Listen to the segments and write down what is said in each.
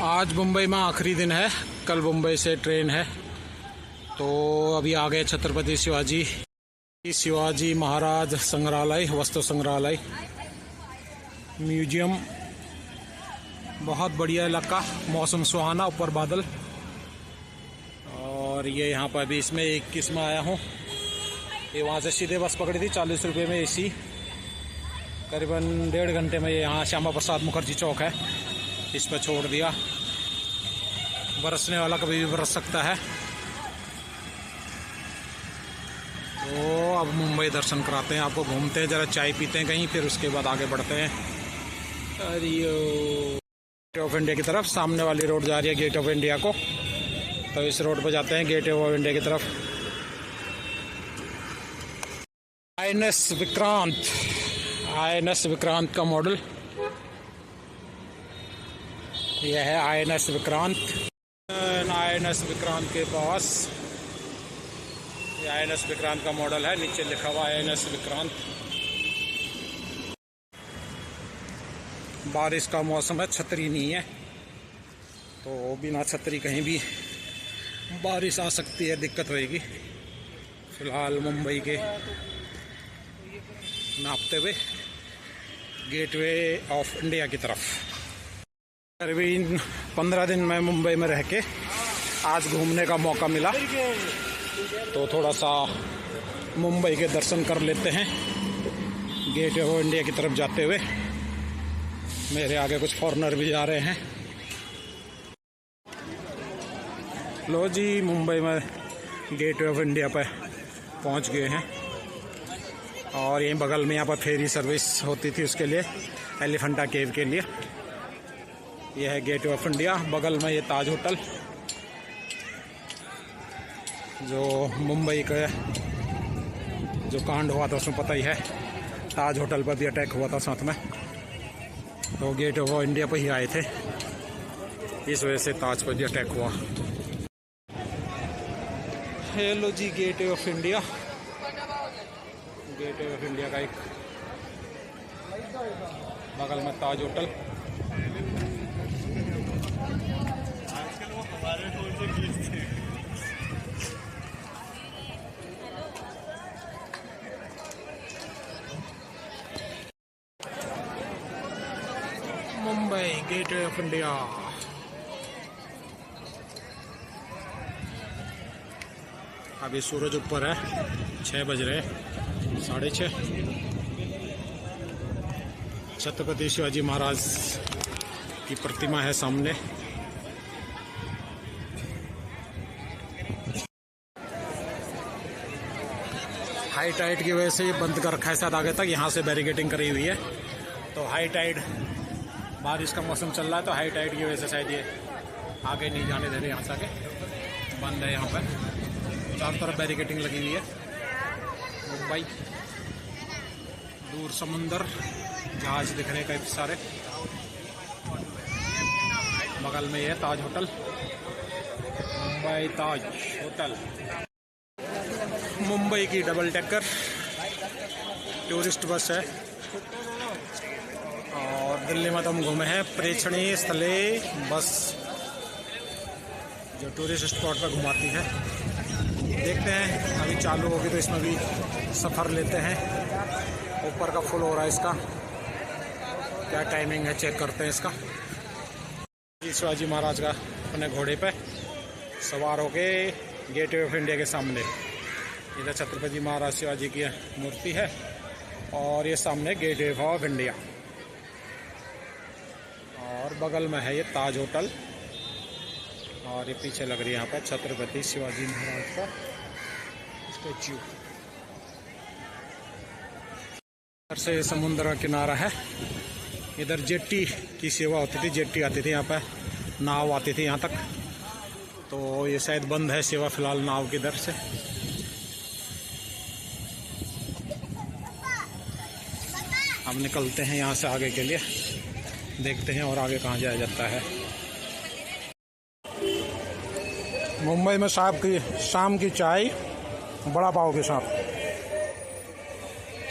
आज मुंबई में आखिरी दिन है। कल मुंबई से ट्रेन है। तो अभी आ गए छत्रपति शिवाजी महाराज संग्रहालय, वस्तु संग्रहालय, म्यूजियम। बहुत बढ़िया इलाका, मौसम सुहाना, ऊपर बादल। और ये यहाँ पर अभी इसमें 21 में आया हूँ। ये वहाँ से सीधे बस पकड़ी थी 40 रुपये में एसी। करीबन 1.5 घंटे में ये यहाँ श्यामा प्रसाद मुखर्जी चौक है, इस पर छोड़ दिया। बरसने वाला कभी भी बरस सकता है। तो अब मुंबई दर्शन कराते हैं आपको, घूमते हैं, ज़रा चाय पीते हैं कहीं, फिर उसके बाद आगे बढ़ते हैं। गेट ऑफ इंडिया की तरफ, सामने वाली रोड जा रही है गेट ऑफ इंडिया को, तो इस रोड पर जाते हैं गेट ऑफ इंडिया की तरफ। INS विक्रांत का मॉडल यह है। INS विक्रांत के पास ये INS विक्रांत का मॉडल है। नीचे लिखा हुआ INS विक्रांत। बारिश का मौसम है, छतरी नहीं है, तो बिना छतरी कहीं भी बारिश आ सकती है, दिक्कत होएगी। फिलहाल मुंबई के नापते हुए गेटवे ऑफ इंडिया की तरफ। करीबन 15 दिन में मुंबई में रह के आज घूमने का मौका मिला, तो थोड़ा सा मुंबई के दर्शन कर लेते हैं गेटवे ऑफ इंडिया की तरफ जाते हुए। मेरे आगे कुछ फॉरेनर भी जा रहे हैं। लो जी, मुंबई में गेटवे ऑफ इंडिया पर पहुंच गए हैं। और यहीं बगल में यहाँ पर फेरी सर्विस होती थी, उसके लिए, एलिफेंटा केव के लिए। यह है गेटवे ऑफ इंडिया। बगल में ये ताज होटल, जो मुंबई का जो कांड हुआ था उसमें पता ही है, ताज होटल पर भी अटैक हुआ था साथ में। तो गेटवे ऑफ इंडिया पर ही आए थे, इस वजह से ताज पर भी अटैक हुआ। हेलो जी, gateway of India. Gateway of India का एक बगल में Taj hotel. Mumbai gateway of India. अभी सूरज ऊपर है, 6 बज रहे, 6:30। छत्रपति शिवाजी महाराज की प्रतिमा है सामने। हाई टाइड की वजह से ये बंद कर रखा है शायद आगे तक, यहाँ से बैरिकेडिंग करी हुई है। तो हाई टाइड, बारिश का मौसम चल रहा है, तो हाई टाइड की वजह से शायद ये आगे नहीं जाने दे रहे, यहाँ से आगे बंद है। यहाँ पर चारों तरफ बैरिकेडिंग लगी हुई है। मुंबई, दूर समुंदर, जहाज दिख रहे हैं कई सारे। बगल में ये ताज होटल, मुंबई ताज होटल। मुंबई की डबल डेकर टूरिस्ट बस है। और दिल्ली में तो हम घूमे हैं प्रेक्षणीय स्थले बस, जो टूरिस्ट स्पॉट पर घुमाती है। देखते हैं, अभी चालू होगी तो इसमें भी सफ़र लेते हैं। ऊपर का फुल हो रहा है इसका, क्या टाइमिंग है चेक करते हैं इसका। शिवाजी महाराज का अपने घोड़े पे सवार होके गेटवे ऑफ इंडिया के सामने, इधर छत्रपति महाराज शिवाजी की मूर्ति है, और ये सामने गेटवे ऑफ इंडिया। और बगल में है ये ताज होटल, और ये पीछे लग रही है यहाँ पर छत्रपति शिवाजी महाराज का स्टैच्यू। इधर से समुद्र का किनारा है। इधर जेट्टी की सेवा होती थी, जेट्टी आती थी यहाँ पर, नाव आती थी यहाँ तक। तो ये शायद बंद है सेवा फिलहाल नाव की दर से। अब निकलते हैं यहाँ से आगे के लिए, देखते हैं और आगे कहाँ जाया जाता है। मुंबई में शाम की चाय बड़ा पाव के साथ,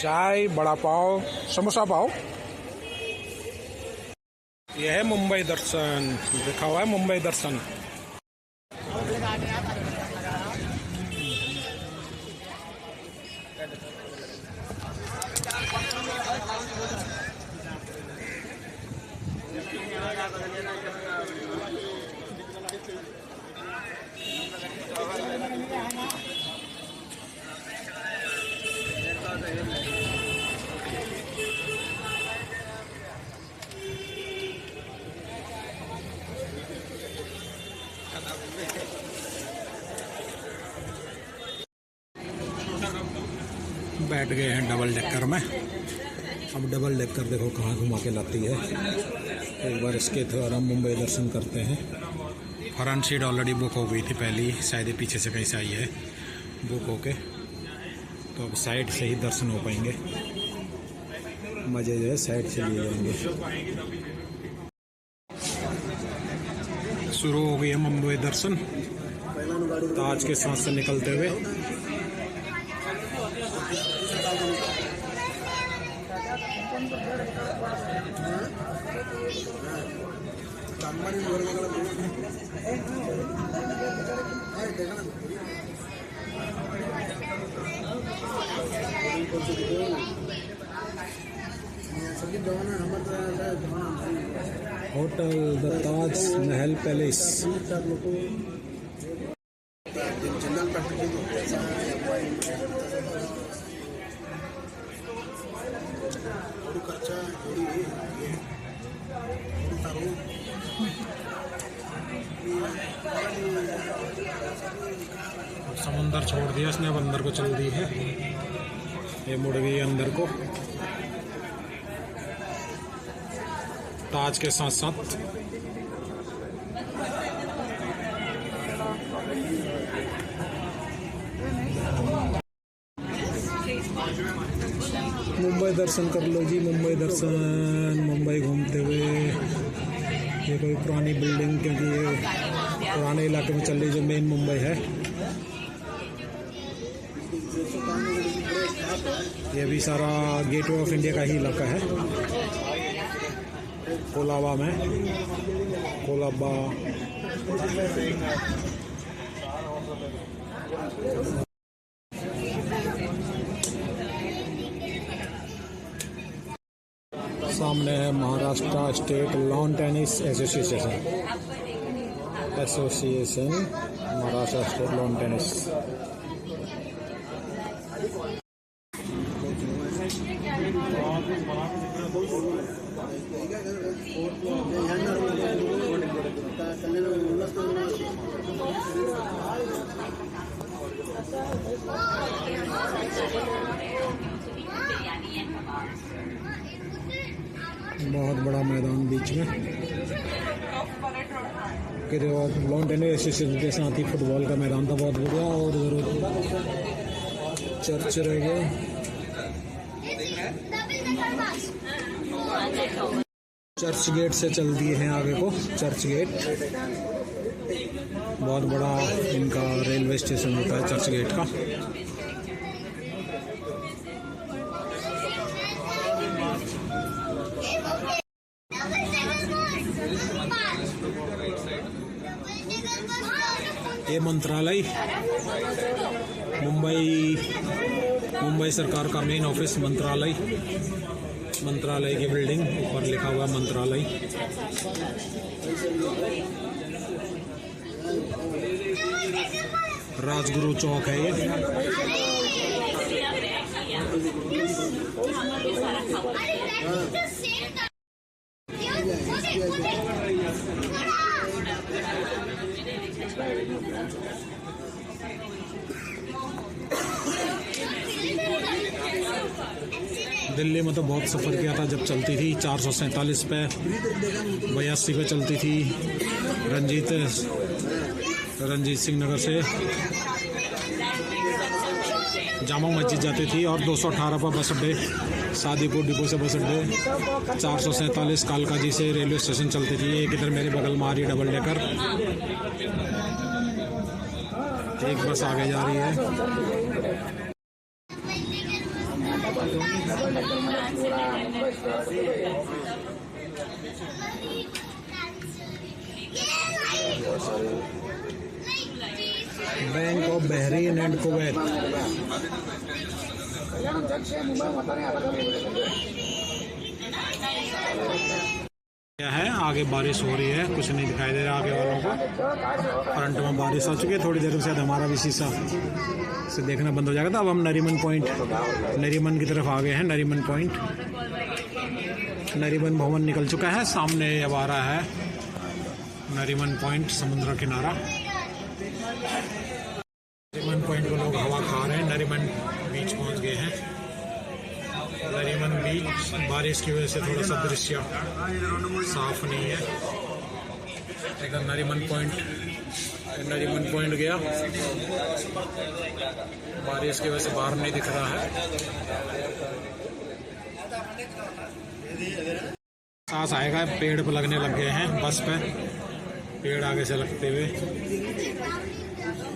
चाय, बड़ा पाव, समोसा पाव। यह है मुंबई दर्शन, लिखा हुआ है मुंबई दर्शन। बैठ गए हैं डबल डेकर में। अब डबल डेकर देखो कहाँ घुमा के लाती है। एक बार इसके द्वारा मुंबई दर्शन करते हैं। फ्रंट सीट ऑलरेडी बुक हो गई थी पहली, शायद ये पीछे से कहीं से आई है बुक होके, तो अब साइड से ही दर्शन हो पाएंगे। मज़े जो है साइड से लिए जाएंगे। शुरू हो गई है मुंबई दर्शन ताज के साथ से निकलते हुए। Hotel the Taj Mahal palace. समुंदर छोड़ दिया इसने, अब अंदर को चल दी है। ये मुड़ गई अंदर को ताज के साथ साथ। मुंबई दर्शन कर लो जी, मुंबई दर्शन। मुंबई घूमते हुए ये कोई पुरानी बिल्डिंग, क्योंकि ये पुराने इलाके में चल रही जो मेन मुंबई है। ये भी सारा गेटवे ऑफ इंडिया का ही इलाका है। कोलाबा में, कोलाबा सामने है Maharashtra state lawn tennis association. Maharashtra state lawn tennis. बहुत बड़ा मैदान बीच में। लॉन टेनिस एसोसिएशन के साथ ही फुटबॉल का मैदान था बहुत बढ़िया। और चर्च रह गया। चर्च गेट से चल दिए हैं आगे को, चर्च गेट। बहुत बड़ा इनका रेलवे स्टेशन होता है चर्च गेट का। ये मंत्रालय, मुंबई सरकार का मेन ऑफिस मंत्रालय की बिल्डिंग, ऊपर लिखा हुआ मंत्रालय। राजगुरु चौक है ये। दिल्ली में तो बहुत सफ़र किया था जब चलती थी 447 पे, 82 पे चलती थी। रंजीत सिंह नगर से जामा मस्जिद जाती थी। और 218 पर बस अड्डे, शादीपुर डिपो से बस अड्डे। 447 कालकाजी से रेलवे स्टेशन चलती थी। एक इधर मेरे बगल में आ रही डबल डेकर, एक बस आगे जा रही है। Bank of Bahrain and Kuwait. क्या है, आगे बारिश हो रही है, कुछ नहीं दिखाई दे रहा आगे वालों को। फ्रंट में बारिश आ चुकी है, थोड़ी देर में शायद हमारा भी शीशा से देखना बंद हो जाएगा। तो अब हम नरीमन पॉइंट, नरीमन की तरफ आ गए हैं। नरीमन पॉइंट, नरीमन भवन निकल चुका है, सामने अब आ रहा है नरीमन पॉइंट, समुद्र किनारा। नरीमन पॉइंट को लोग हवा खा रहे हैं। नरीमन बीच पहुंच गए हैं। नरीमन बीच बारिश की वजह से थोड़ा सा दृश्य साफ नहीं है। इधर नरीमन पॉइंट गया, बारिश की वजह से बाहर नहीं दिख रहा है। सांस आएगा, पेड़ पे लगने लग गए हैं। बस पे पेड़ आगे से लगते हुए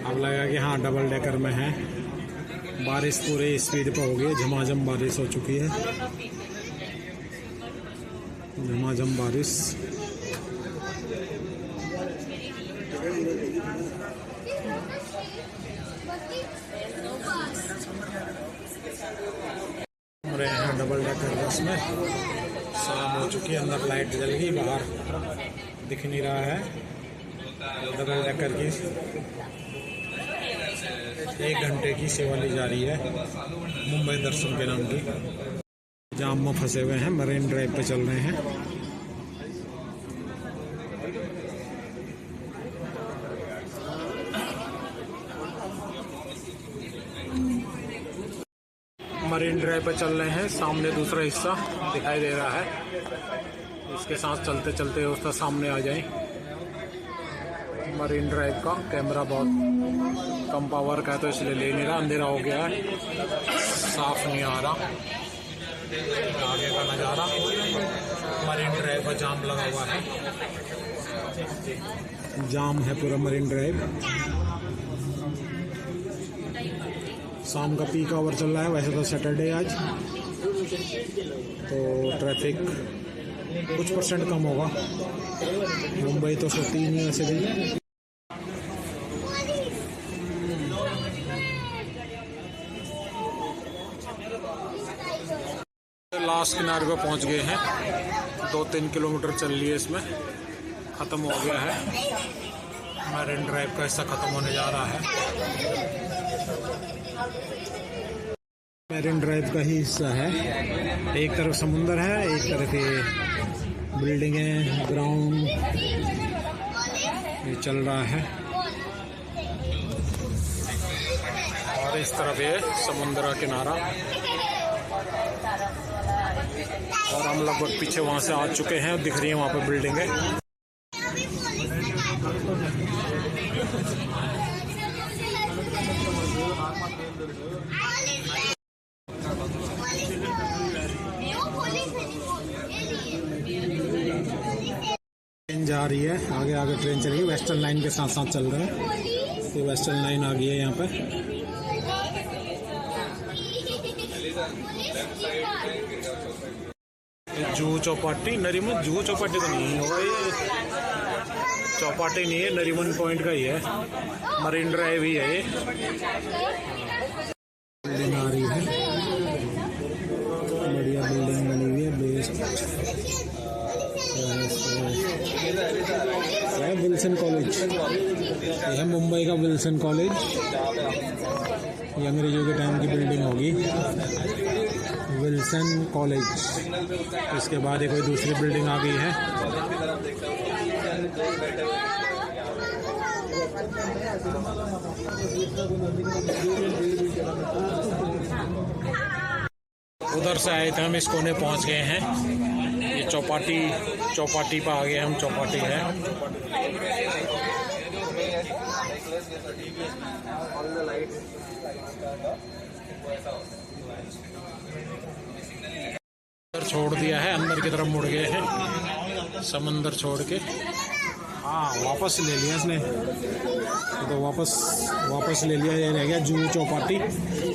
अब लगा कि हाँ डबल डेकर में है। बारिश पूरे स्पीड पे हो गई, झमाझम बारिश हो चुकी है, झमाझम बारिश। रहे हैं डबल डेकर बस में, शाम हो चुकी है, अंदर लाइट जल गई, बाहर दिख नहीं रहा है। डबल डेकर की 1 घंटे की सेवा ली जा रही है मुंबई दर्शन के नाम की। जाम में फंसे हुए हैं, मरीन ड्राइव पे चल रहे हैं। मरीन ड्राइव पे चल रहे हैं, सामने दूसरा हिस्सा दिखाई दे रहा है। इसके साथ चलते चलते उसका सामने आ जाए। मरीन ड्राइव का कैमरा बहुत कम पावर का है तो इसलिए ले नहीं रहा, अंधेरा हो गया है, साफ नहीं आ रहा आगे का नज़ारा। मरीन ड्राइव पर जाम लगा हुआ है, जाम है पूरा मरीन ड्राइव। शाम का पीक आवर चल रहा है, वैसे तो सैटरडे आज, तो ट्रैफिक कुछ % कम होगा। मुंबई तो सोती ही नहीं वैसे भी। लास्ट किनारे पे पहुंच गए हैं। 2-3 किलोमीटर चल लिए, इसमें ख़त्म हो गया है। मरीन ड्राइव का हिस्सा ख़त्म होने जा रहा है। मरीन ड्राइव का ही हिस्सा है, एक तरफ समुंदर है, एक तरफ ये बिल्डिंगें, ग्राउंड ये चल रहा है, और इस तरफ ये समुद्र का किनारा। और हम लगभग पीछे वहां से आ चुके हैं, दिख रही है वहां पे बिल्डिंगें। ट्रेन जा रही है, आगे आगे ट्रेन चल रही है, वेस्टर्न लाइन के साथ साथ चल रहा है। तो वेस्टर्न लाइन आ गई है यहाँ पे। जुहू चौपाटी, नरीमन जुहू चौपाटी तो नहीं होगा ये, चौपाटी नहीं है, नरीमन पॉइंट का ही है, मरीन ड्राइव ही है ये। बिल्डिंग आ रही है, बढ़िया बिल्डिंग बनी हुई है, बेस्ट है। विल्सन कॉलेज, यह है मुंबई का विल्सन कॉलेज। ये अंग्रेजों के टाइम की बिल्डिंग होगी, विल्सन कॉलेज। इसके बाद ये कोई दूसरी बिल्डिंग आ गई है। उधर से आए थे हम, इस कोने पहुंच गए हैं। ये चौपाटी पर आ गए हम, चौपाटी है। छोड़ दिया है, अंदर की तरफ मुड़ गए हैं, समंदर छोड़ के। हाँ, वापस ले लिया इसने, तो वापस ले लिया। ये रह गया जुहू चौपाटी,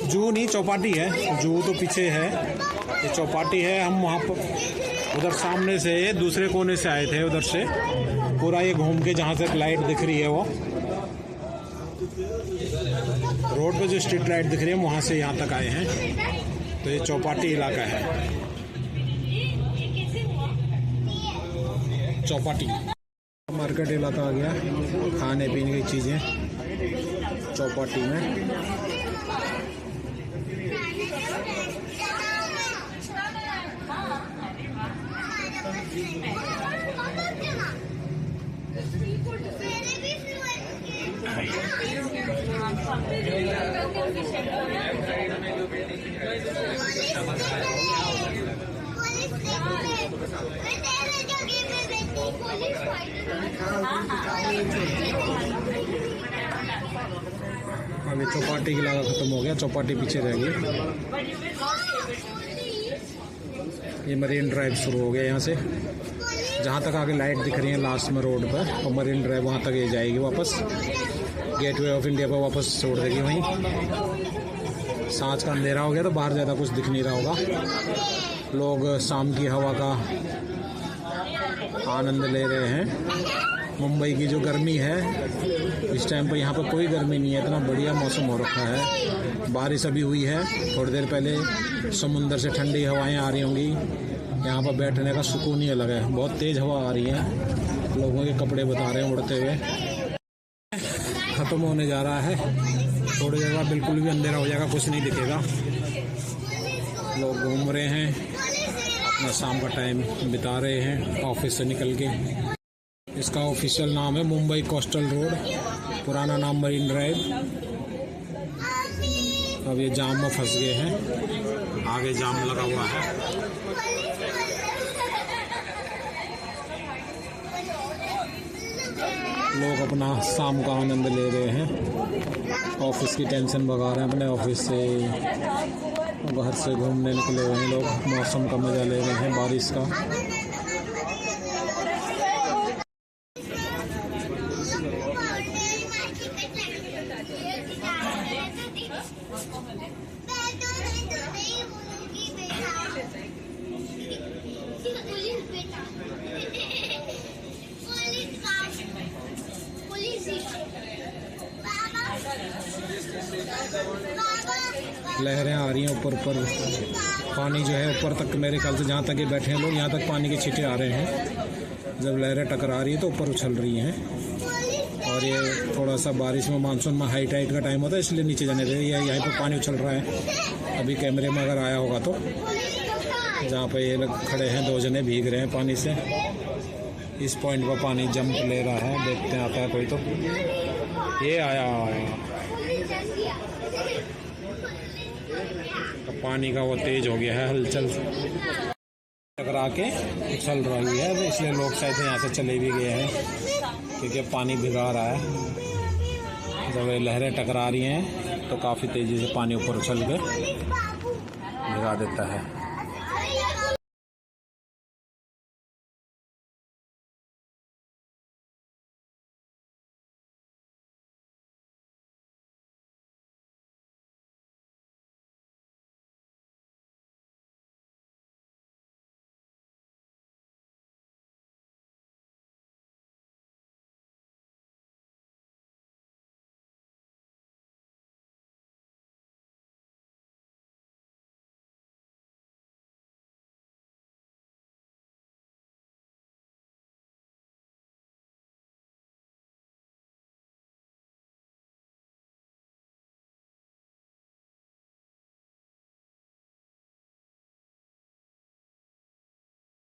जुहू नहीं चौपाटी है, जुहू तो पीछे है। ये चौपाटी है। हम वहाँ पर उधर सामने से दूसरे कोने से आए थे, उधर से पूरा ये घूम के जहाँ से लाइट दिख रही है वो रोड पे जो स्ट्रीट लाइट दिख रही है वहाँ से यहाँ तक आए हैं। तो ये चौपाटी इलाका है, चौपाटी मार्केट इलाका आ गया। खाने पीने की चीज़ें चौपाटी में। अभी चौपाटी की इलाका खत्म हो गया, चौपाटी पीछे रह गई। ये मरीन ड्राइव शुरू हो गया यहाँ से, जहाँ तक आगे लाइट दिख रही है लास्ट में रोड पर, और मरीन ड्राइव वहाँ तक ये जाएगी वापस, गेटवे ऑफ इंडिया पर वापस छोड़ देगी वहीं। सांझ का अंधेरा हो गया तो बाहर ज़्यादा कुछ दिख नहीं रहा होगा। लोग शाम की हवा का आनंद ले रहे हैं। मुंबई की जो गर्मी है इस टाइम पर यहाँ पर कोई गर्मी नहीं है, इतना बढ़िया मौसम हो रखा है। बारिश अभी हुई है थोड़ी देर पहले, समुंदर से ठंडी हवाएं आ रही होंगी। यहाँ पर बैठने का सुकून ही अलग है। बहुत तेज़ हवा आ रही है, लोगों के कपड़े बता रहे हैं उड़ते हुए। ख़त्म होने जा रहा है, थोड़ी देर बाद बिल्कुल भी अंधेरा हो जाएगा, कुछ नहीं दिखेगा। लोग घूम रहे हैं, अपना शाम का टाइम बिता रहे हैं ऑफिस से निकल के। इसका ऑफिशियल नाम है मुंबई कोस्टल रोड, पुराना नाम मरीन ड्राइव। अब ये जाम में फंस गए हैं, आगे जाम लगा हुआ है। लोग अपना शाम का आनंद ले रहे हैं, ऑफिस की टेंशन भगा रहे हैं, अपने ऑफिस से घर से घूमने निकले हुए हैं लोग, मौसम का मज़ा ले रहे हैं बारिश का। लहरें आ रही हैं ऊपर ऊपर, पानी जो है ऊपर तक, मेरे ख्याल से जहाँ तक ये बैठे हैं लोग यहाँ तक पानी के छींटे आ रहे हैं। जब लहरें टकरा रही है तो ऊपर उछल रही हैं। और ये थोड़ा सा बारिश में, मानसून में हाई टाइड का टाइम होता है, इसलिए नीचे जाने दे रही है। यहाँ पर पानी उछल रहा है, अभी कैमरे में अगर आया होगा तो। जहाँ पे ये लोग खड़े हैं, दो जने भीग रहे हैं पानी से। इस पॉइंट पर पानी जंप ले रहा है, देखते हैं आता है कोई तो। ये आया तो पानी का वो तेज हो गया है, हलचल टकरा के उछल रही है, तो इसलिए लोग शायद यहाँ से चले भी गए हैं क्योंकि पानी भिगा रहा है। जब ये लहरें टकरा रही हैं तो काफ़ी तेज़ी से पानी ऊपर उछल के भिगा देता है।